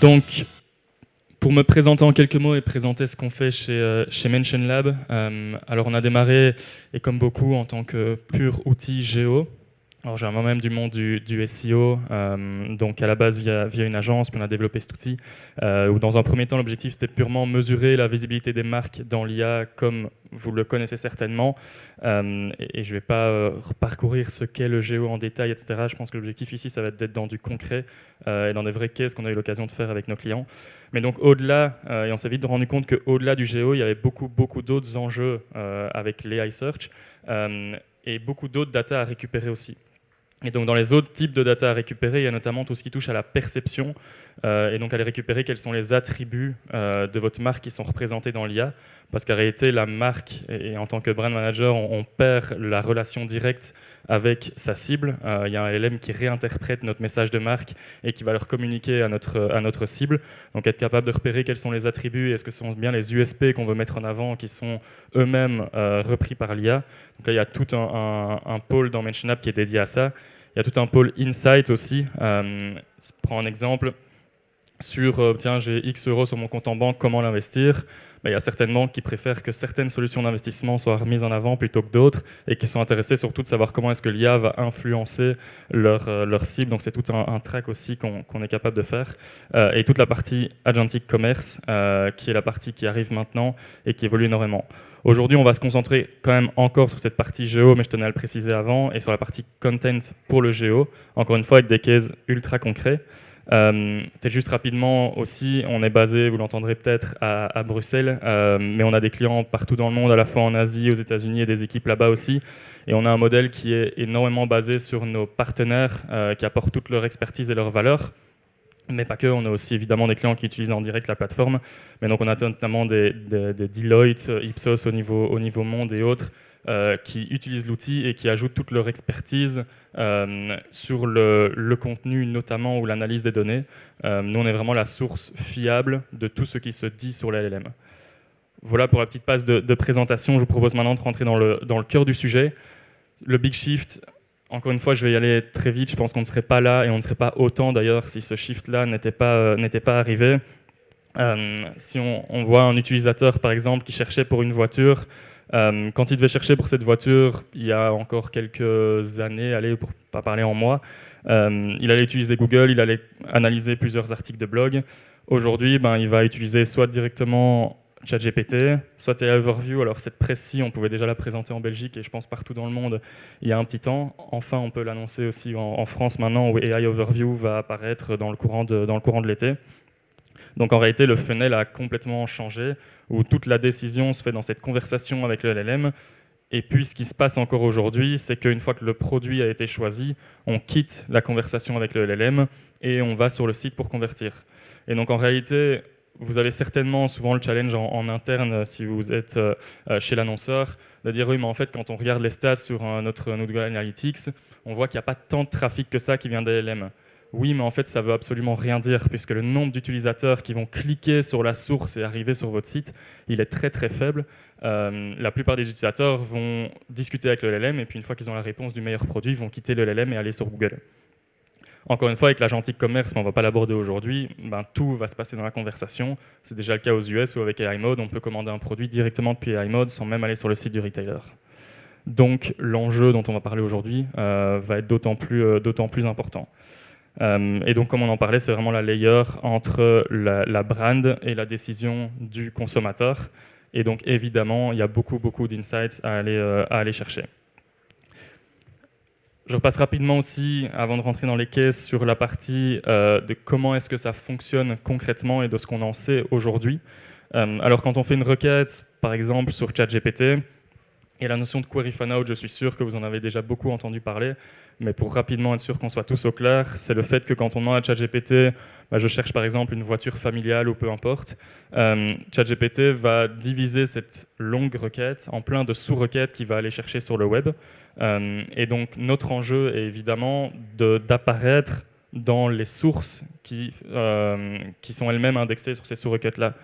Donc, pour me présenter en quelques mots et présenter ce qu'on fait chez Mention Lab, alors on a démarré, et comme beaucoup, en tant que pur outil géo. Alors j'ai moi-même du monde du SEO, donc à la base via une agence, puis on a développé cet outil, où dans un premier temps l'objectif c'était purement mesurer la visibilité des marques dans l'IA comme vous le connaissez certainement, et je ne vais pas parcourir ce qu'est le géo en détail, etc. Je pense que l'objectif ici ça va être d'être dans du concret et dans des vrais cases qu'on a eu l'occasion de faire avec nos clients. Mais donc au-delà, et on s'est vite rendu compte qu'au-delà du géo, il y avait beaucoup d'autres enjeux avec l'AI Search et beaucoup d'autres data à récupérer aussi. Et donc dans les autres types de data à récupérer, il y a notamment tout ce qui touche à la perception, et donc aller récupérer quels sont les attributs de votre marque qui sont représentés dans l'IA, parce qu'en réalité la marque, et en tant que brand manager, on perd la relation directe avec sa cible. Il y a un LM qui réinterprète notre message de marque et qui va leur communiquer à notre cible. Donc être capable de repérer quels sont les attributs et est-ce que ce sont bien les USP qu'on veut mettre en avant qui sont eux-mêmes repris par l'IA. Donc là il y a tout un pôle dans Mention Lab qui est dédié à ça. Il y a tout un pôle insight aussi. Je prends un exemple sur tiens, j'ai X euros sur mon compte en banque, comment l'investir? Il y a certaines banques qui préfèrent que certaines solutions d'investissement soient remises en avant plutôt que d'autres et qui sont intéressées surtout de savoir comment est-ce que l'IA va influencer leur cible. Donc c'est tout un track aussi qu'on est capable de faire. Et toute la partie agentic commerce, qui est la partie qui arrive maintenant et qui évolue énormément. Aujourd'hui, on va se concentrer quand même encore sur cette partie géo, mais je tenais à le préciser avant, et sur la partie content pour le géo, encore une fois avec des cases ultra concrets. Peut-être juste rapidement aussi, on est basé, vous l'entendrez peut-être, à Bruxelles, mais on a des clients partout dans le monde, à la fois en Asie, aux États-Unis et des équipes là-bas aussi. Et on a un modèle qui est énormément basé sur nos partenaires qui apportent toute leur expertise et leur valeur. Mais pas que, on a aussi évidemment des clients qui utilisent en direct la plateforme. Mais donc on a notamment des Deloitte, Ipsos au niveau monde et autres qui utilisent l'outil et qui ajoutent toute leur expertise sur le contenu notamment ou l'analyse des données. Nous on est vraiment la source fiable de tout ce qui se dit sur la LLM. Voilà pour la petite passe de présentation. Je vous propose maintenant de rentrer dans le cœur du sujet. Le big shift. Encore une fois, je vais y aller très vite. Je pense qu'on ne serait pas là et on ne serait pas autant d'ailleurs si ce shift-là n'était pas arrivé. Si on voit un utilisateur, par exemple, qui cherchait pour une voiture, quand il devait chercher pour cette voiture, il y a encore quelques années, allez, pour ne pas parler en mois, il allait utiliser Google, il allait analyser plusieurs articles de blog. Aujourd'hui, il va utiliser soit directement ChatGPT, soit AI Overview. Alors cette presse-ci, on pouvait déjà la présenter en Belgique et je pense partout dans le monde il y a un petit temps. Enfin, on peut l'annoncer aussi en France maintenant où AI Overview va apparaître dans le courant de l'été. Donc en réalité, le funnel a complètement changé, où toute la décision se fait dans cette conversation avec le LLM. Et puis ce qui se passe encore aujourd'hui, c'est qu'une fois que le produit a été choisi, on quitte la conversation avec le LLM et on va sur le site pour convertir. Et donc en réalité, vous avez certainement souvent le challenge en interne si vous êtes chez l'annonceur, de dire oui mais en fait quand on regarde les stats sur notre Google Analytics, on voit qu'il n'y a pas tant de trafic que ça qui vient des LLM. Oui mais en fait ça ne veut absolument rien dire puisque le nombre d'utilisateurs qui vont cliquer sur la source et arriver sur votre site, il est très très faible. La plupart des utilisateurs vont discuter avec le LLM et puis une fois qu'ils ont la réponse du meilleur produit, ils vont quitter le LLM et aller sur Google. Encore une fois, avec l'agentic commerce, mais on ne va pas l'aborder aujourd'hui, tout va se passer dans la conversation. C'est déjà le cas aux US où avec AI Mode, on peut commander un produit directement depuis AI Mode sans même aller sur le site du retailer. Donc l'enjeu dont on va parler aujourd'hui va être d'autant plus important. Et donc comme on en parlait, c'est vraiment la layer entre la brand et la décision du consommateur. Et donc évidemment, il y a beaucoup d'insights à aller chercher. Je repasse rapidement aussi, avant de rentrer dans les cases, sur la partie de comment est-ce que ça fonctionne concrètement et de ce qu'on en sait aujourd'hui. Alors quand on fait une requête, par exemple sur ChatGPT, et la notion de query fan out, je suis sûr que vous en avez déjà beaucoup entendu parler, mais pour rapidement être sûr qu'on soit tous au clair, c'est le fait que quand on demande à ChatGPT, je cherche par exemple une voiture familiale ou peu importe, ChatGPT va diviser cette longue requête en plein de sous-requêtes qu'il va aller chercher sur le web. Et donc notre enjeu est évidemment d'apparaître dans les sources qui sont elles-mêmes indexées sur ces sous-requêtes-là.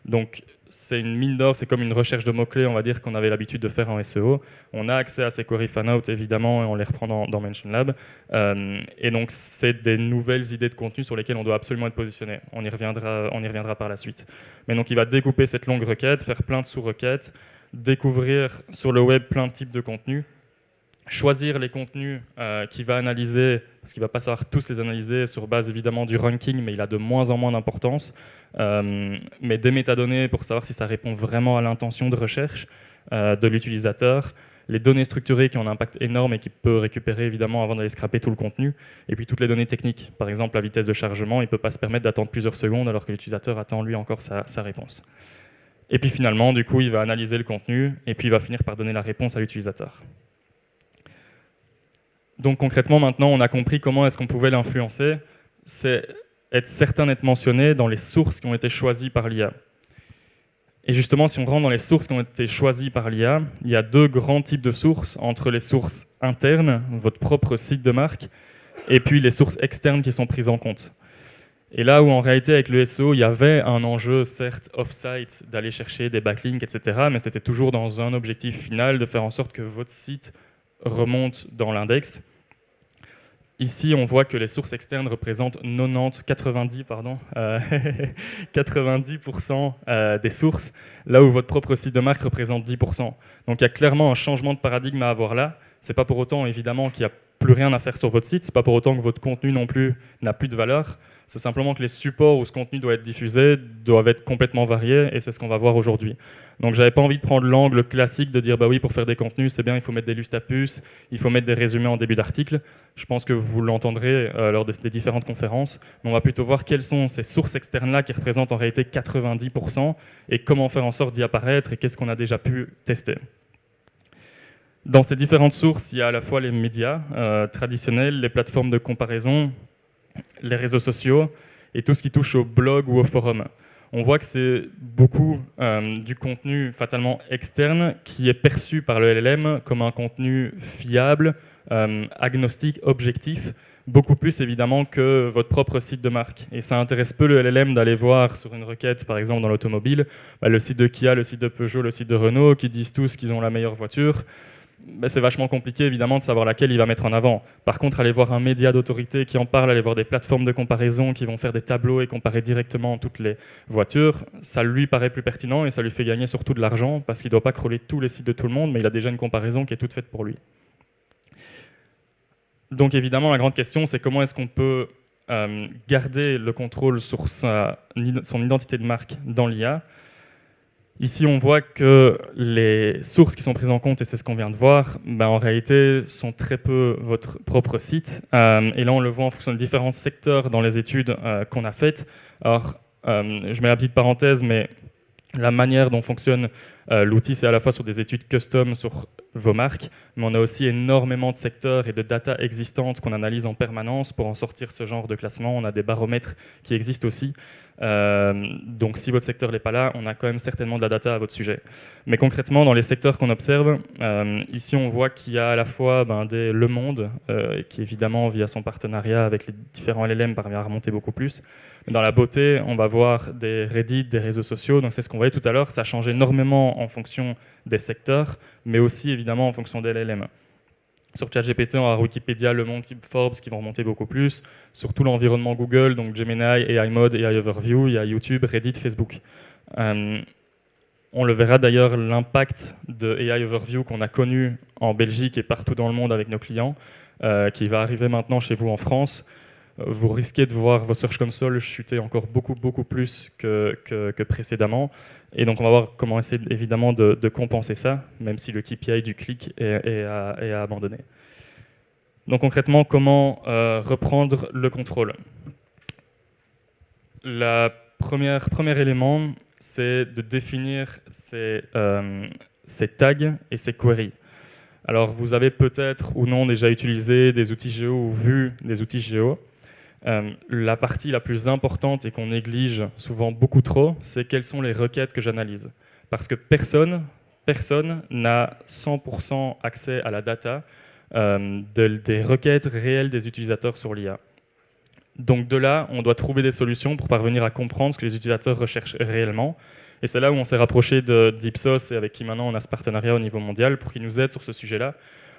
Donc c'est une mine d'or, c'est comme une recherche de mots-clés, on va dire, qu'on avait l'habitude de faire en SEO. On a accès à ces queries fan-out, évidemment, et on les reprend dans Mention Lab. Et donc, c'est des nouvelles idées de contenu sur lesquelles on doit absolument être positionné. On y reviendra par la suite. Mais donc, il va découper cette longue requête, faire plein de sous-requêtes, découvrir sur le web plein de types de contenus, choisir les contenus qu'il va analyser, parce qu'il ne va pas savoir tous les analyser sur base évidemment du ranking, mais il a de moins en moins d'importance, mais des métadonnées pour savoir si ça répond vraiment à l'intention de recherche de l'utilisateur, les données structurées qui ont un impact énorme et qu'il peut récupérer évidemment avant d'aller scraper tout le contenu, et puis toutes les données techniques, par exemple la vitesse de chargement, il ne peut pas se permettre d'attendre plusieurs secondes alors que l'utilisateur attend lui encore sa réponse. Et puis finalement, du coup, il va analyser le contenu et puis il va finir par donner la réponse à l'utilisateur. Donc concrètement, maintenant, on a compris comment est-ce qu'on pouvait l'influencer. C'est être certain d'être mentionné dans les sources qui ont été choisies par l'IA. Et justement, si on rentre dans les sources qui ont été choisies par l'IA, il y a deux grands types de sources, entre les sources internes, votre propre site de marque, et puis les sources externes qui sont prises en compte. Et là où en réalité avec le SEO, il y avait un enjeu certes off-site d'aller chercher des backlinks, etc., mais c'était toujours dans un objectif final de faire en sorte que votre site remonte dans l'index. Ici, on voit que les sources externes représentent 90% des sources, là où votre propre site de marque représente 10%. Donc il y a clairement un changement de paradigme à avoir là. C'est pas pour autant évidemment qu'il n'y a plus rien à faire sur votre site, c'est pas pour autant que votre contenu non plus n'a plus de valeur. C'est simplement que les supports où ce contenu doit être diffusé doivent être complètement variés et c'est ce qu'on va voir aujourd'hui. Donc j'avais pas envie de prendre l'angle classique de dire bah oui, pour faire des contenus c'est bien, il faut mettre des lustres à puces, il faut mettre des résumés en début d'article. Je pense que vous l'entendrez lors des différentes conférences, mais on va plutôt voir quelles sont ces sources externes-là qui représentent en réalité 90% et comment faire en sorte d'y apparaître et qu'est-ce qu'on a déjà pu tester. Dans ces différentes sources, il y a à la fois les médias traditionnels, les plateformes de comparaison, les réseaux sociaux et tout ce qui touche au blog ou au forum. On voit que c'est beaucoup du contenu fatalement externe qui est perçu par le LLM comme un contenu fiable, agnostique, objectif, beaucoup plus évidemment que votre propre site de marque. Et ça intéresse peu le LLM d'aller voir sur une requête, par exemple dans l'automobile, le site de Kia, le site de Peugeot, le site de Renault, qui disent tous qu'ils ont la meilleure voiture. C'est vachement compliqué évidemment de savoir laquelle il va mettre en avant. Par contre, aller voir un média d'autorité qui en parle, aller voir des plateformes de comparaison qui vont faire des tableaux et comparer directement toutes les voitures, ça lui paraît plus pertinent et ça lui fait gagner surtout de l'argent parce qu'il ne doit pas crawler tous les sites de tout le monde, mais il a déjà une comparaison qui est toute faite pour lui. Donc évidemment, la grande question, c'est comment est-ce qu'on peut garder le contrôle sur son identité de marque dans l'IA. Ici, on voit que les sources qui sont prises en compte, et c'est ce qu'on vient de voir, en réalité, sont très peu votre propre site. Et là, on le voit en fonction de différents secteurs dans les études qu'on a faites. Alors, je mets la petite parenthèse, mais la manière dont fonctionne l'outil, c'est à la fois sur des études custom sur vos marques, mais on a aussi énormément de secteurs et de data existantes qu'on analyse en permanence pour en sortir ce genre de classement. On a des baromètres qui existent aussi. Donc si votre secteur n'est pas là, on a quand même certainement de la data à votre sujet. Mais concrètement, dans les secteurs qu'on observe, ici on voit qu'il y a à la fois des Le Monde, qui évidemment via son partenariat avec les différents LLM parvient à remonter beaucoup plus. Mais dans la beauté, on va voir des Reddit, des réseaux sociaux, donc c'est ce qu'on voyait tout à l'heure, ça change énormément en fonction des secteurs, mais aussi évidemment en fonction des LLM. Sur ChatGPT, on a Wikipédia, Le Monde, Forbes qui vont remonter beaucoup plus. Sur tout l'environnement Google, donc Gemini, AI Mode, AI Overview, il y a YouTube, Reddit, Facebook. On le verra d'ailleurs, l'impact de AI Overview qu'on a connu en Belgique et partout dans le monde avec nos clients, qui va arriver maintenant chez vous en France. Vous risquez de voir vos Search Console chuter encore beaucoup plus que précédemment. Et donc on va voir comment essayer évidemment de compenser ça, même si le KPI du clic est à abandonner. Donc concrètement, comment reprendre le contrôle? Le premier élément, c'est de définir ces tags et ces queries. Alors vous avez peut-être ou non déjà utilisé des outils Géo ou vu des outils Géo. La partie la plus importante et qu'on néglige souvent beaucoup trop, c'est quelles sont les requêtes que j'analyse. Parce que personne n'a 100% accès à la data des requêtes réelles des utilisateurs sur l'IA. Donc de là, on doit trouver des solutions pour parvenir à comprendre ce que les utilisateurs recherchent réellement. Et c'est là où on s'est rapproché d'Ipsos et avec qui maintenant on a ce partenariat au niveau mondial pour qu'ils nous aident sur ce sujet-là,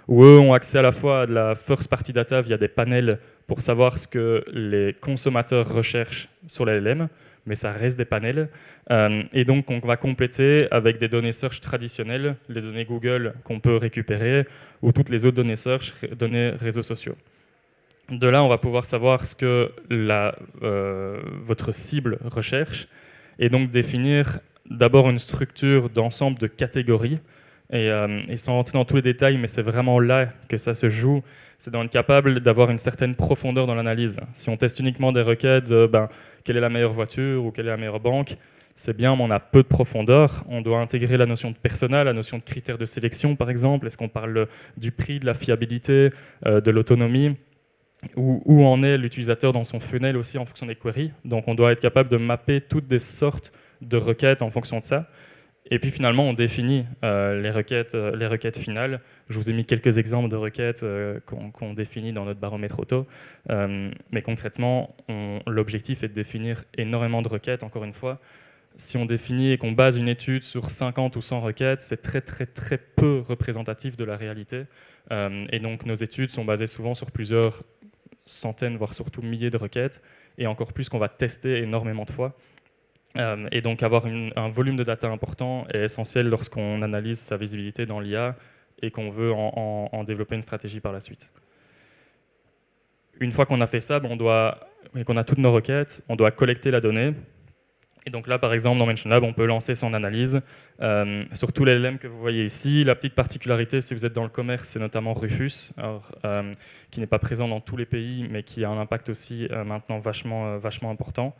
où eux ont accès à la fois à de la first party data via des panels pour savoir ce que les consommateurs recherchent sur les LLM, mais ça reste des panels. Et donc on va compléter avec des données search traditionnelles, les données Google qu'on peut récupérer, ou toutes les autres données search, données réseaux sociaux. De là, on va pouvoir savoir ce que votre cible recherche, et donc définir d'abord une structure d'ensemble de catégories. Et sans rentrer dans tous les détails, mais c'est vraiment là que ça se joue, c'est d'être capable d'avoir une certaine profondeur dans l'analyse. Si on teste uniquement des requêtes de quelle est la meilleure voiture ou quelle est la meilleure banque, c'est bien, mais on a peu de profondeur. On doit intégrer la notion de persona, la notion de critères de sélection, par exemple. Est-ce qu'on parle du prix, de la fiabilité, de l'autonomie, où en est l'utilisateur dans son funnel aussi en fonction des queries. Donc on doit être capable de mapper toutes des sortes de requêtes en fonction de ça. Et puis finalement, on définit les requêtes finales. Je vous ai mis quelques exemples de requêtes qu'on définit dans notre baromètre auto. Mais concrètement, l'objectif est de définir énormément de requêtes, encore une fois. Si on définit et qu'on base une étude sur 50 ou 100 requêtes, c'est très très très peu représentatif de la réalité. Et donc nos études sont basées souvent sur plusieurs centaines, voire surtout milliers de requêtes, et encore plus qu'on va tester énormément de fois. Et donc avoir un volume de data important est essentiel lorsqu'on analyse sa visibilité dans l'IA et qu'on veut en développer une stratégie par la suite. Une fois qu'on a fait ça, et qu'on a toutes nos requêtes, on doit collecter la donnée. Et donc là, par exemple, dans MentionLab, on peut lancer son analyse sur tous les LLM que vous voyez ici. La petite particularité, si vous êtes dans le commerce, c'est notamment Rufus, qui n'est pas présent dans tous les pays, mais qui a un impact aussi maintenant vachement important.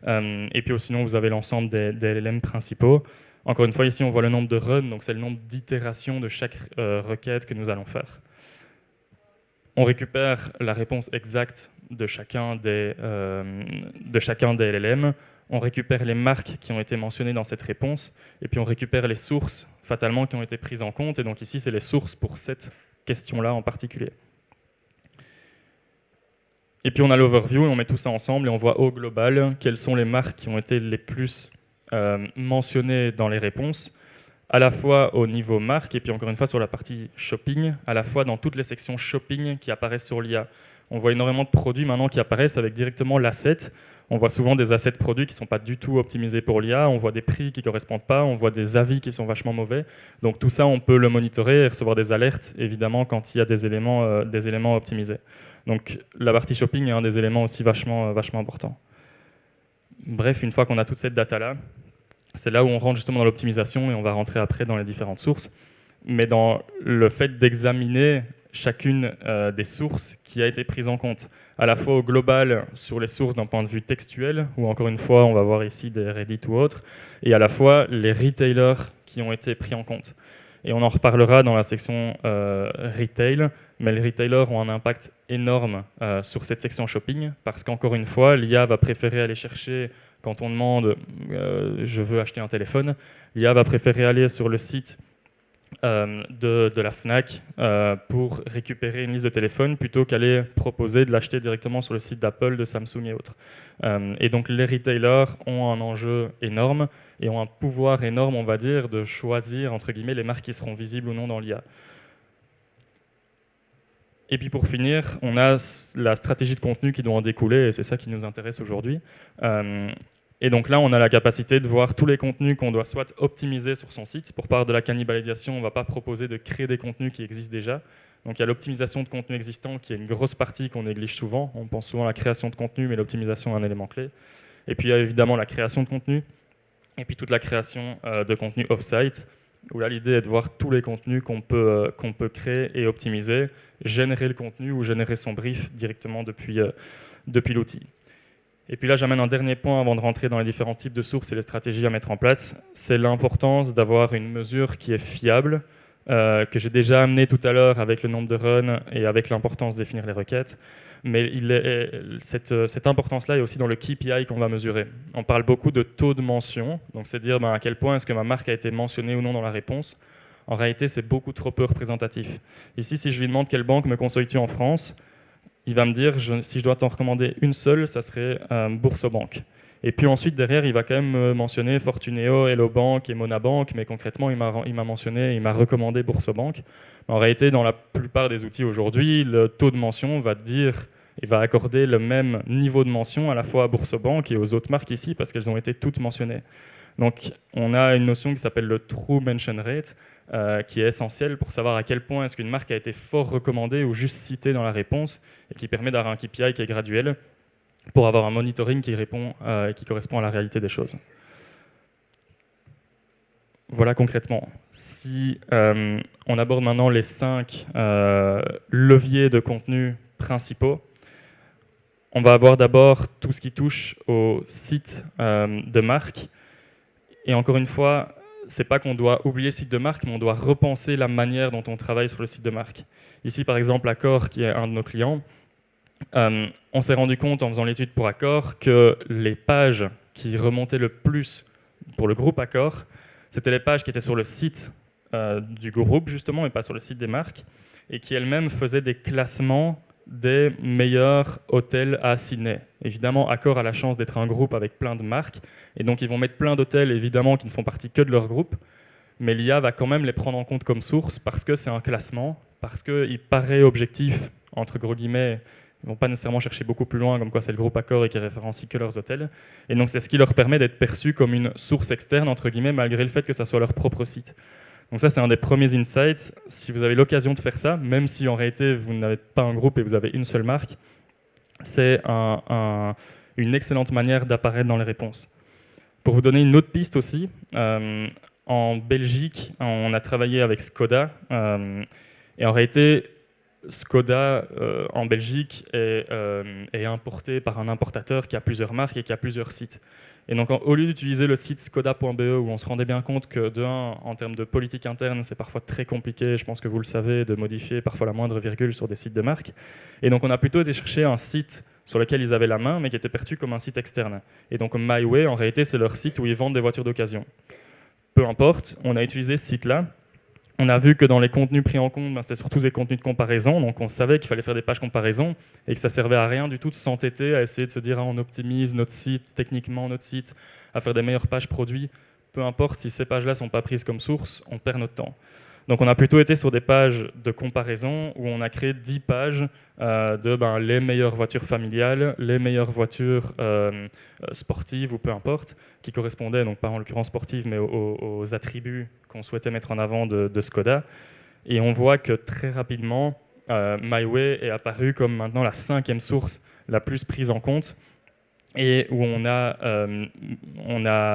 Et puis sinon, vous avez l'ensemble des LLM principaux. Encore une fois, ici, on voit le nombre de runs, donc c'est le nombre d'itérations de chaque requête que nous allons faire. On récupère la réponse exacte de chacun des LLM. On récupère les marques qui ont été mentionnées dans cette réponse, et puis on récupère les sources, fatalement, qui ont été prises en compte. Et donc ici, c'est les sources pour cette question-là en particulier. Et puis on a l'overview, et on met tout ça ensemble, et on voit au global quelles sont les marques qui ont été les plus mentionnées dans les réponses, à la fois au niveau marque, et puis encore une fois sur la partie shopping, à la fois dans toutes les sections shopping qui apparaissent sur l'IA. On voit énormément de produits maintenant qui apparaissent avec directement l'asset. On voit souvent des assets produits qui ne sont pas du tout optimisés pour l'IA, on voit des prix qui ne correspondent pas, on voit des avis qui sont vachement mauvais. Donc tout ça, on peut le monitorer et recevoir des alertes, évidemment, quand il y a des éléments optimisés. Donc la partie shopping est un des éléments aussi vachement importants. Bref, une fois qu'on a toute cette data-là, c'est là où on rentre justement dans l'optimisation et on va rentrer après dans les différentes sources. Mais dans le fait d'examiner chacune des sources qui a été prise en compte, à la fois au global sur les sources d'un point de vue textuel, où encore une fois on va voir ici des Reddit ou autres, et à la fois les retailers qui ont été pris en compte. Et on en reparlera dans la section retail, mais les retailers ont un impact énorme sur cette section shopping, parce qu'encore une fois, l'IA va préférer aller chercher, quand on demande je veux acheter un téléphone, l'IA va préférer aller sur le site de la Fnac pour récupérer une liste de téléphones plutôt qu'aller proposer de l'acheter directement sur le site d'Apple, de Samsung et autres. Et donc les retailers ont un enjeu énorme et ont un pouvoir énorme, on va dire, de choisir entre guillemets les marques qui seront visibles ou non dans l'IA. Et puis pour finir, on a la stratégie de contenu qui doit en découler et c'est ça qui nous intéresse aujourd'hui. Et donc là, on a la capacité de voir tous les contenus qu'on doit soit optimiser sur son site. Pour part de la cannibalisation, on ne va pas proposer de créer des contenus qui existent déjà. Donc il y a l'optimisation de contenus existants qui est une grosse partie qu'on néglige souvent. On pense souvent à la création de contenu, mais l'optimisation est un élément clé. Et puis il y a évidemment la création de contenu, et puis toute la création de contenu off-site, où là l'idée est de voir tous les contenus qu'on peut créer et optimiser, générer le contenu ou générer son brief directement depuis l'outil. Et puis là, j'amène un dernier point avant de rentrer dans les différents types de sources et les stratégies à mettre en place. C'est l'importance d'avoir une mesure qui est fiable, que j'ai déjà amené tout à l'heure avec le nombre de runs et avec l'importance de définir les requêtes. Mais cette importance-là est aussi dans le KPI qu'on va mesurer. On parle beaucoup de taux de mention, donc c'est dire à quel point est-ce que ma marque a été mentionnée ou non dans la réponse. En réalité, c'est beaucoup trop peu représentatif. Ici, si je lui demande quelle banque me conseilles-tu en France, il va me dire, si je dois t'en recommander une seule, ça serait Boursorama. Et puis ensuite, derrière, il va quand même mentionner Fortuneo, Hello Bank et Monabank, mais concrètement, il m'a mentionné, il m'a recommandé Boursobank. En réalité, dans la plupart des outils aujourd'hui, le taux de mention va dire et va accorder le même niveau de mention à la fois à Boursobank et aux autres marques ici, parce qu'elles ont été toutes mentionnées. Donc, on a une notion qui s'appelle le True Mention Rate, qui est essentielle pour savoir à quel point est-ce qu'une marque a été fort recommandée ou juste citée dans la réponse, et qui permet d'avoir un KPI qui est graduel, pour avoir un monitoring qui répond et qui correspond à la réalité des choses. Voilà concrètement. Si on aborde maintenant les 5 leviers de contenu principaux, on va avoir d'abord tout ce qui touche au site de marque. Et encore une fois, c'est pas qu'on doit oublier le site de marque, mais on doit repenser la manière dont on travaille sur le site de marque. Ici, par exemple, Accor, qui est un de nos clients, on s'est rendu compte en faisant l'étude pour Accor que les pages qui remontaient le plus pour le groupe Accor, c'était les pages qui étaient sur le site du groupe justement et pas sur le site des marques, et qui elles-mêmes faisaient des classements des meilleurs hôtels à Sydney. Évidemment, Accor a la chance d'être un groupe avec plein de marques, et donc ils vont mettre plein d'hôtels évidemment qui ne font partie que de leur groupe, mais l'IA va quand même les prendre en compte comme source parce que c'est un classement, parce qu'il paraît objectif, entre gros guillemets. Ils ne vont pas nécessairement chercher beaucoup plus loin, comme quoi c'est le groupe Accor et qui référencie que leurs hôtels. Et donc c'est ce qui leur permet d'être perçus comme une source externe, entre guillemets, malgré le fait que ça soit leur propre site. Donc ça, c'est un des premiers insights. Si vous avez l'occasion de faire ça, même si en réalité vous n'avez pas un groupe et vous avez une seule marque, c'est une excellente manière d'apparaître dans les réponses. Pour vous donner une autre piste aussi, en Belgique, on a travaillé avec Skoda. Et en réalité, Skoda en Belgique est importé par un importateur qui a plusieurs marques et qui a plusieurs sites. Et donc au lieu d'utiliser le site skoda.be où on se rendait bien compte que de un, en termes de politique interne, c'est parfois très compliqué, je pense que vous le savez, de modifier parfois la moindre virgule sur des sites de marque. Et donc on a plutôt été chercher un site sur lequel ils avaient la main, mais qui était perçu comme un site externe. Et donc MyWay, en réalité, c'est leur site où ils vendent des voitures d'occasion. Peu importe, on a utilisé ce site-là. On a vu que dans les contenus pris en compte, c'était surtout des contenus de comparaison, donc on savait qu'il fallait faire des pages comparaison et que ça servait à rien du tout de s'entêter à essayer de se dire on optimise notre site, techniquement notre site, à faire des meilleures pages produits. Peu importe, si ces pages-là ne sont pas prises comme source, on perd notre temps. Donc on a plutôt été sur des pages de comparaison où on a créé 10 pages de les meilleures voitures familiales, les meilleures voitures sportives ou peu importe, qui correspondaient, donc pas en l'occurrence sportives, mais aux attributs qu'on souhaitait mettre en avant de Skoda. Et on voit que très rapidement, MyWay est apparu comme maintenant la 5e source la plus prise en compte, et où on a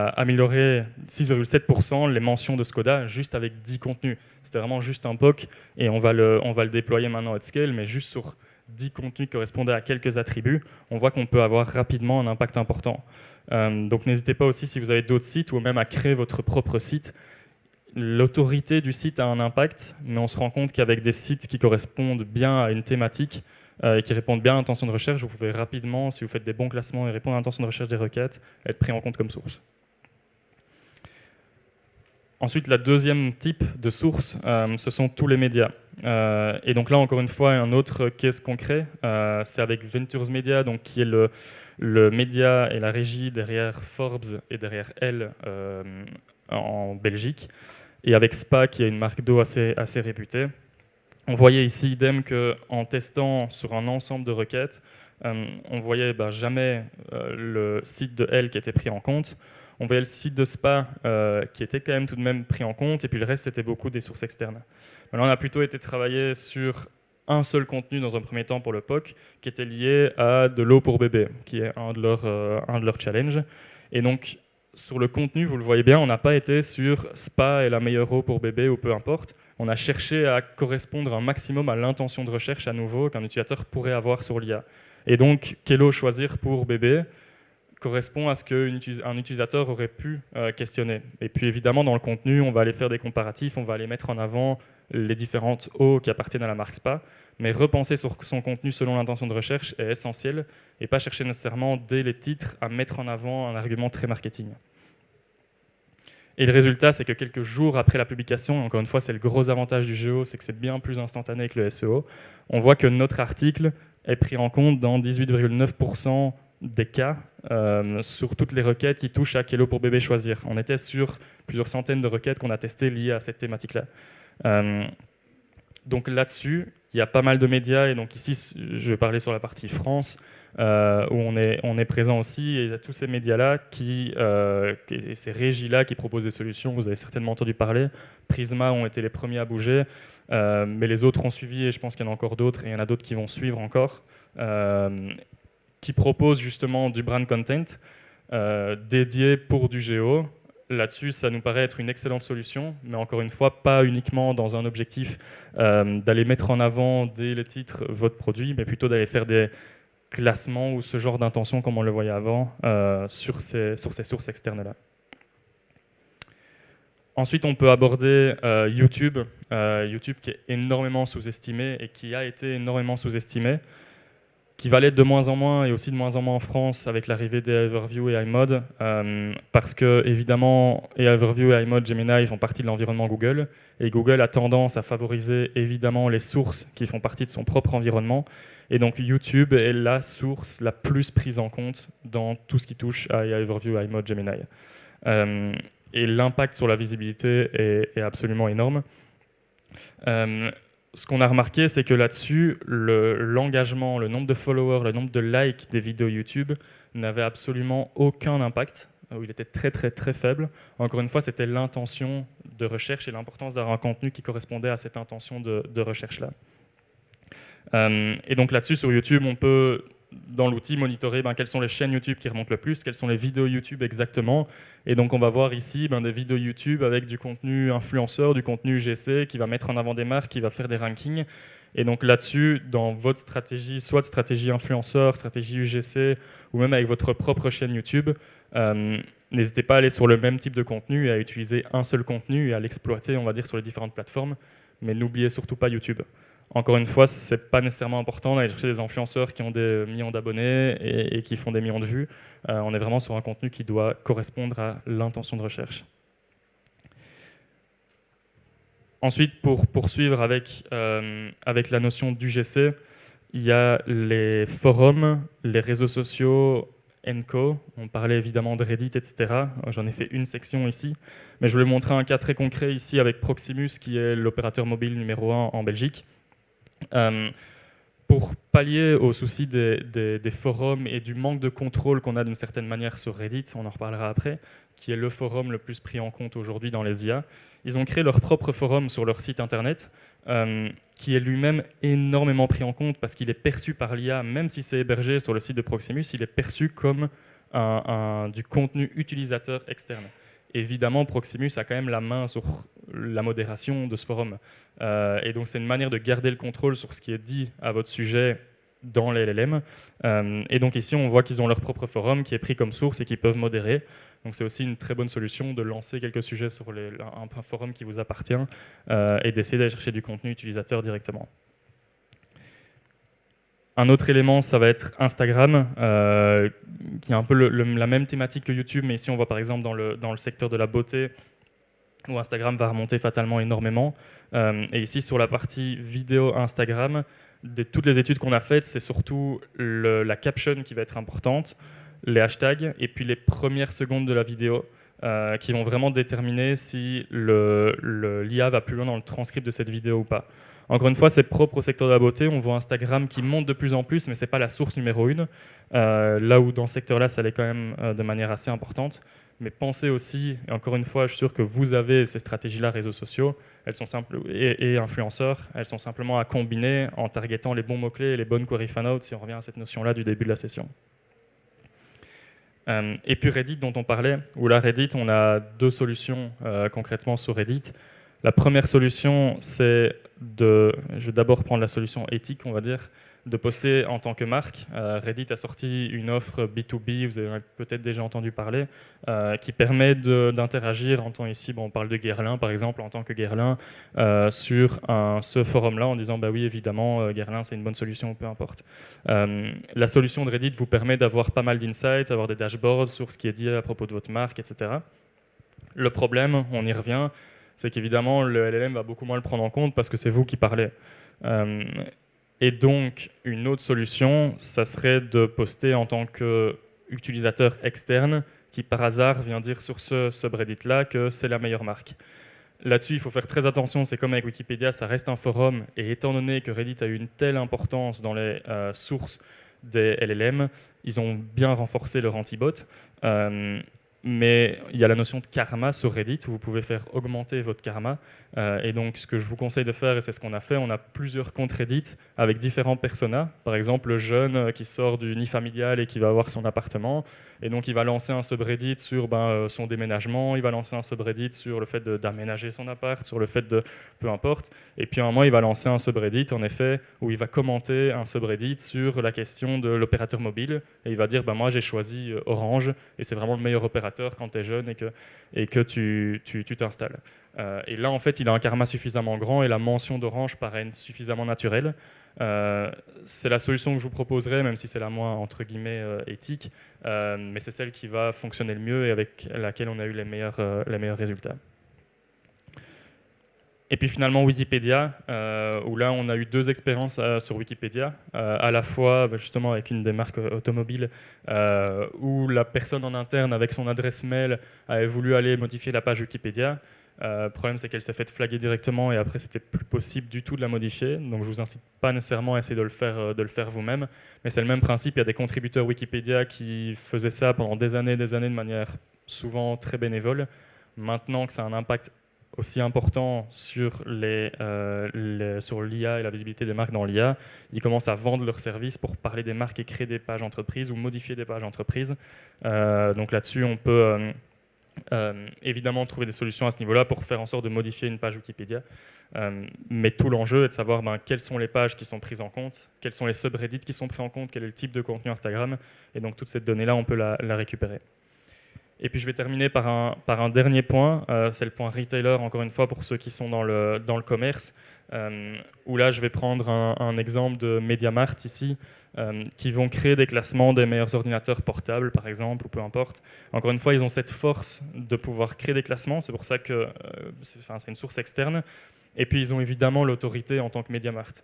amélioré 6,7% les mentions de Skoda juste avec 10 contenus. C'était vraiment juste un POC, et on va le déployer maintenant à scale, mais juste sur 10 contenus qui correspondaient à quelques attributs, on voit qu'on peut avoir rapidement un impact important. Donc n'hésitez pas aussi, si vous avez d'autres sites, ou même à créer votre propre site. L'autorité du site a un impact, mais on se rend compte qu'avec des sites qui correspondent bien à une thématique, et qui répondent bien à l'intention de recherche, vous pouvez rapidement, si vous faites des bons classements et répondre à l'intention de recherche des requêtes, être pris en compte comme source. Ensuite, la deuxième type de source, ce sont tous les médias. Et donc là, encore une fois, un autre case concret, c'est avec Ventures Media, donc qui est le média et la régie derrière Forbes et derrière Elle en Belgique, et avec Spa, qui est une marque d'eau assez réputée. On voyait ici, idem, qu'en testant sur un ensemble de requêtes, on voyait jamais le site de Elle qui était pris en compte. On voyait le site de Spa qui était quand même tout de même pris en compte, et puis le reste, c'était beaucoup des sources externes. Maintenant, on a plutôt été travailler sur un seul contenu dans un premier temps pour le POC, qui était lié à de l'eau pour bébé, qui est un de leurs challenges. Et donc, sur le contenu, vous le voyez bien, on n'a pas été sur Spa est la meilleure eau pour bébé ou peu importe. On a cherché à correspondre un maximum à l'intention de recherche à nouveau qu'un utilisateur pourrait avoir sur l'IA. Et donc, quelle eau choisir pour bébé correspond à ce qu'un utilisateur aurait pu questionner. Et puis évidemment, dans le contenu, on va aller faire des comparatifs, on va aller mettre en avant les différentes eaux qui appartiennent à la marque Spa, mais repenser sur son contenu selon l'intention de recherche est essentiel, et pas chercher nécessairement dès les titres à mettre en avant un argument très marketing. Et le résultat, c'est que quelques jours après la publication, encore une fois, c'est le gros avantage du géo, c'est que c'est bien plus instantané que le SEO, on voit que notre article est pris en compte dans 18,9% des cas sur toutes les requêtes qui touchent à Hello pour bébé choisir. On était sur plusieurs centaines de requêtes qu'on a testées liées à cette thématique-là. Donc là-dessus, il y a pas mal de médias, et donc ici, je vais parler sur la partie France, où on est présent aussi, et il y a tous ces médias-là, et ces régies-là qui proposent des solutions, vous avez certainement entendu parler. Prisma ont été les premiers à bouger, mais les autres ont suivi, et je pense qu'il y en a encore d'autres, et il y en a d'autres qui vont suivre encore, qui proposent justement du brand content dédié pour du géo. Là-dessus, ça nous paraît être une excellente solution, mais encore une fois, pas uniquement dans un objectif d'aller mettre en avant dès le titre votre produit, mais plutôt d'aller faire des classements ou ce genre d'intention, comme on le voyait avant, sur ces sources externes-là. Ensuite, on peut aborder YouTube. YouTube qui est énormément sous-estimé et qui a été énormément sous-estimé, qui va l'être de moins en moins, et aussi de moins en moins en France avec l'arrivée des Overview et iMod, parce que évidemment, et Overview et iMod Gemini font partie de l'environnement Google, et Google a tendance à favoriser évidemment les sources qui font partie de son propre environnement, et donc YouTube est la source la plus prise en compte dans tout ce qui touche à Overview, iMod, Gemini. Et l'impact sur la visibilité est absolument énorme. Ce qu'on a remarqué, c'est que là-dessus, l'engagement, le nombre de followers, le nombre de likes des vidéos YouTube n'avait absolument aucun impact, où il était très très très faible. Encore une fois, c'était l'intention de recherche et l'importance d'avoir un contenu qui correspondait à cette intention de recherche-là. Et donc là-dessus, sur YouTube, on peut, dans l'outil, monitorer quelles sont les chaînes YouTube qui remontent le plus, quelles sont les vidéos YouTube exactement. Et donc on va voir ici des vidéos YouTube avec du contenu influenceur, du contenu UGC, qui va mettre en avant des marques, qui va faire des rankings. Et donc là-dessus, dans votre stratégie, soit de stratégie influenceur, stratégie UGC, ou même avec votre propre chaîne YouTube, n'hésitez pas à aller sur le même type de contenu et à utiliser un seul contenu et à l'exploiter, on va dire, sur les différentes plateformes. Mais n'oubliez surtout pas YouTube. Encore une fois, ce n'est pas nécessairement important d'aller chercher des influenceurs qui ont des millions d'abonnés et qui font des millions de vues. On est vraiment sur un contenu qui doit correspondre à l'intention de recherche. Ensuite, pour poursuivre avec la notion d'UGC, il y a les forums, les réseaux sociaux, &co. On parlait évidemment de Reddit, etc. J'en ai fait une section ici. Mais je voulais montrer un cas très concret ici avec Proximus, qui est l'opérateur mobile numéro 1 en Belgique. Pour pallier au souci des forums et du manque de contrôle qu'on a d'une certaine manière sur Reddit, on en reparlera après, qui est le forum le plus pris en compte aujourd'hui dans les IA, ils ont créé leur propre forum sur leur site internet, qui est lui-même énormément pris en compte parce qu'il est perçu par l'IA, même si c'est hébergé sur le site de Proximus, il est perçu comme du contenu utilisateur externe. Évidemment, Proximus a quand même la main sur la modération de ce forum. Et donc, c'est une manière de garder le contrôle sur ce qui est dit à votre sujet dans les LLM. Et donc, ici, on voit qu'ils ont leur propre forum qui est pris comme source et qu'ils peuvent modérer. Donc, c'est aussi une très bonne solution de lancer quelques sujets sur un forum qui vous appartient et d'essayer d'aller chercher du contenu utilisateur directement. Un autre élément, ça va être Instagram, qui est un peu la même thématique que YouTube, mais ici on voit par exemple dans le secteur de la beauté, où Instagram va remonter fatalement énormément. Et ici sur la partie vidéo Instagram, toutes les études qu'on a faites, c'est surtout la caption qui va être importante, les hashtags, et puis les premières secondes de la vidéo, qui vont vraiment déterminer si l'IA va plus loin dans le transcript de cette vidéo ou pas. Encore une fois, c'est propre au secteur de la beauté. On voit Instagram qui monte de plus en plus, mais ce n'est pas la source numéro 1. Là où dans ce secteur-là, ça l'est quand même de manière assez importante. Mais pensez aussi, et encore une fois, je suis sûr que vous avez ces stratégies-là, réseaux sociaux, elles sont simples, et influenceurs, elles sont simplement à combiner en targetant les bons mots-clés et les bonnes query fan-out, si on revient à cette notion-là du début de la session. Et puis Reddit dont on parlait, où là Reddit, on a deux solutions concrètement sur Reddit. La première solution, c'est je vais d'abord prendre la solution éthique, on va dire, de poster en tant que marque. Reddit a sorti une offre B2B, vous avez peut-être déjà entendu parler, qui permet d'interagir en tant ici, on parle de Guerlain par exemple, en tant que Guerlain, sur ce forum-là, en disant bah oui, évidemment, Guerlain c'est une bonne solution, peu importe. La solution de Reddit vous permet d'avoir pas mal d'insights, d'avoir des dashboards sur ce qui est dit à propos de votre marque, etc. Le problème, on y revient, c'est qu'évidemment, le LLM va beaucoup moins le prendre en compte parce que c'est vous qui parlez. Et donc, une autre solution, ça serait de poster en tant qu'utilisateur externe qui, par hasard, vient dire sur ce subreddit-là que c'est la meilleure marque. Là-dessus, il faut faire très attention, c'est comme avec Wikipédia, ça reste un forum, et étant donné que Reddit a eu une telle importance dans les sources des LLM, ils ont bien renforcé leur anti-bot. Mais il y a la notion de karma sur Reddit où vous pouvez faire augmenter votre karma. Et donc, ce que je vous conseille de faire, et c'est ce qu'on a fait, on a plusieurs comptes Reddit avec différents personas. Par exemple, le jeune qui sort du nid familial et qui va avoir son appartement. Et donc, il va lancer un subreddit sur son déménagement. Il va lancer un subreddit sur le fait d'aménager son appart, sur le fait de... peu importe. Et puis, à un moment, il va lancer un subreddit, en effet, où il va commenter un subreddit sur la question de l'opérateur mobile. Et il va dire, moi, j'ai choisi Orange, et c'est vraiment le meilleur opérateur quand tu es jeune et que tu t'installes. Et là, en fait, il a un karma suffisamment grand et la mention d'Orange paraît suffisamment naturelle. C'est la solution que je vous proposerai, même si c'est la moins, entre guillemets, éthique, mais c'est celle qui va fonctionner le mieux et avec laquelle on a eu les meilleurs résultats. Et puis finalement Wikipédia, où là on a eu 2 expériences sur Wikipédia, à la fois justement avec une des marques automobiles, où la personne en interne avec son adresse mail avait voulu aller modifier la page Wikipédia. Le problème c'est qu'elle s'est fait flaguer directement et après c'était plus possible du tout de la modifier, donc je vous incite pas nécessairement à essayer de le faire vous-même, mais c'est le même principe, il y a des contributeurs Wikipédia qui faisaient ça pendant des années de manière souvent très bénévole. Maintenant que ça a un impact aussi important sur l'IA et la visibilité des marques dans l'IA, ils commencent à vendre leurs services pour parler des marques et créer des pages entreprises ou modifier des pages entreprises. Donc là-dessus, on peut évidemment trouver des solutions à ce niveau-là pour faire en sorte de modifier une page Wikipédia. Mais tout l'enjeu est de savoir quelles sont les pages qui sont prises en compte, quels sont les subreddits qui sont pris en compte, quel est le type de contenu Instagram. Et donc toute cette donnée-là, on peut la récupérer. Et puis je vais terminer par un dernier point, c'est le point retailer, encore une fois, pour ceux qui sont dans le commerce, où là je vais prendre un exemple de MediaMarkt ici, qui vont créer des classements des meilleurs ordinateurs portables, par exemple, ou peu importe. Encore une fois, ils ont cette force de pouvoir créer des classements, c'est pour ça que c'est une source externe. Et puis ils ont évidemment l'autorité en tant que MediaMarkt.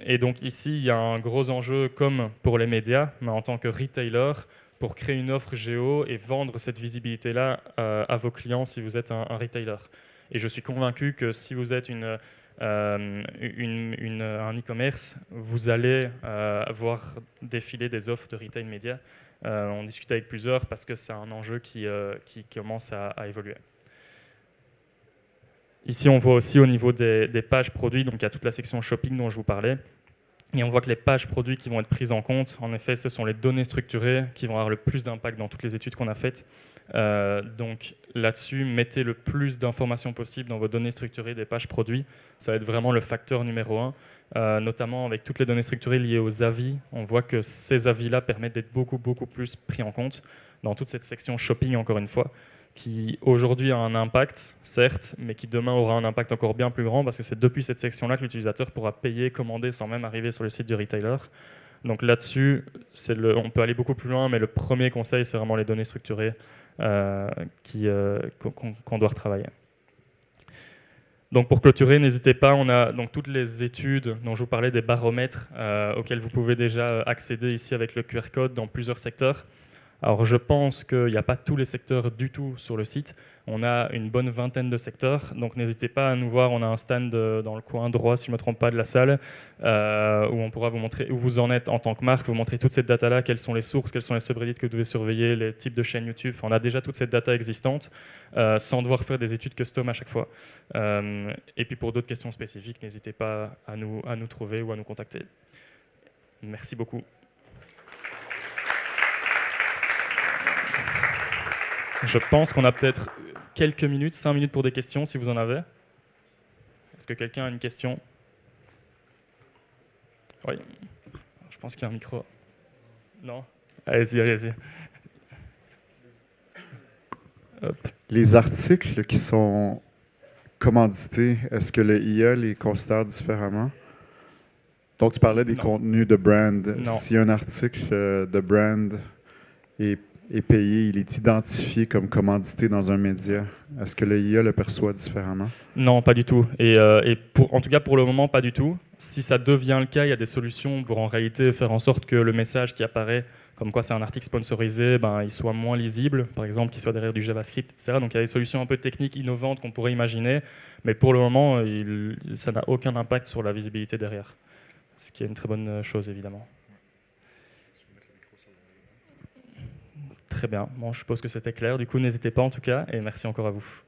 Et donc ici, il y a un gros enjeu comme pour les médias, mais en tant que retailer, pour créer une offre géo et vendre cette visibilité-là à vos clients si vous êtes un retailer. Et je suis convaincu que si vous êtes un e-commerce, vous allez voir défiler des offres de retail média. On discute avec plusieurs parce que c'est un enjeu qui commence à évoluer. Ici, on voit aussi au niveau des pages produits, donc il y a toute la section shopping dont je vous parlais. Et on voit que les pages produits qui vont être prises en compte, en effet, ce sont les données structurées qui vont avoir le plus d'impact dans toutes les études qu'on a faites. Donc là-dessus, mettez le plus d'informations possible dans vos données structurées des pages produits. Ça va être vraiment le facteur numéro 1, notamment avec toutes les données structurées liées aux avis. On voit que ces avis-là permettent d'être beaucoup plus pris en compte dans toute cette section shopping, encore une fois, qui aujourd'hui a un impact, certes, mais qui demain aura un impact encore bien plus grand parce que c'est depuis cette section-là que l'utilisateur pourra payer, commander sans même arriver sur le site du retailer. Donc là-dessus, on peut aller beaucoup plus loin, mais le premier conseil, c'est vraiment les données structurées qu'on doit retravailler. Donc pour clôturer, n'hésitez pas, on a donc toutes les études dont je vous parlais, des baromètres auxquels vous pouvez déjà accéder ici avec le QR code dans plusieurs secteurs. Alors je pense qu'il n'y a pas tous les secteurs du tout sur le site. On a une bonne vingtaine de secteurs, donc n'hésitez pas à nous voir. On a un stand dans le coin droit, si je ne me trompe pas, de la salle, où on pourra vous montrer où vous en êtes en tant que marque, vous montrer toute cette data-là, quelles sont les sources, quels sont les subreddits que vous devez surveiller, les types de chaînes YouTube. Enfin, on a déjà toute cette data existante, sans devoir faire des études custom à chaque fois. Et puis pour d'autres questions spécifiques, n'hésitez pas à nous trouver ou à nous contacter. Merci beaucoup. Je pense qu'on a peut-être quelques minutes, 5 minutes pour des questions, si vous en avez. Est-ce que quelqu'un a une question? Oui. Je pense qu'il y a un micro. Non? Allez-y. Hop. Les articles qui sont commandités, est-ce que le IA les considère différemment? Donc, tu parlais des contenus de brand. Non. Si un article de brand est est payé, il est identifié comme commandité dans un média. Est-ce que le IA le perçoit différemment? Non, pas du tout. En tout cas, pour le moment, pas du tout. Si ça devient le cas, il y a des solutions pour en réalité faire en sorte que le message qui apparaît, comme quoi c'est un article sponsorisé, il soit moins lisible, par exemple, qu'il soit derrière du JavaScript, etc. Donc il y a des solutions un peu techniques innovantes qu'on pourrait imaginer, mais pour le moment, ça n'a aucun impact sur la visibilité derrière. Ce qui est une très bonne chose, évidemment. Très bien. Bon, je suppose que c'était clair. Du coup, n'hésitez pas en tout cas, et merci encore à vous.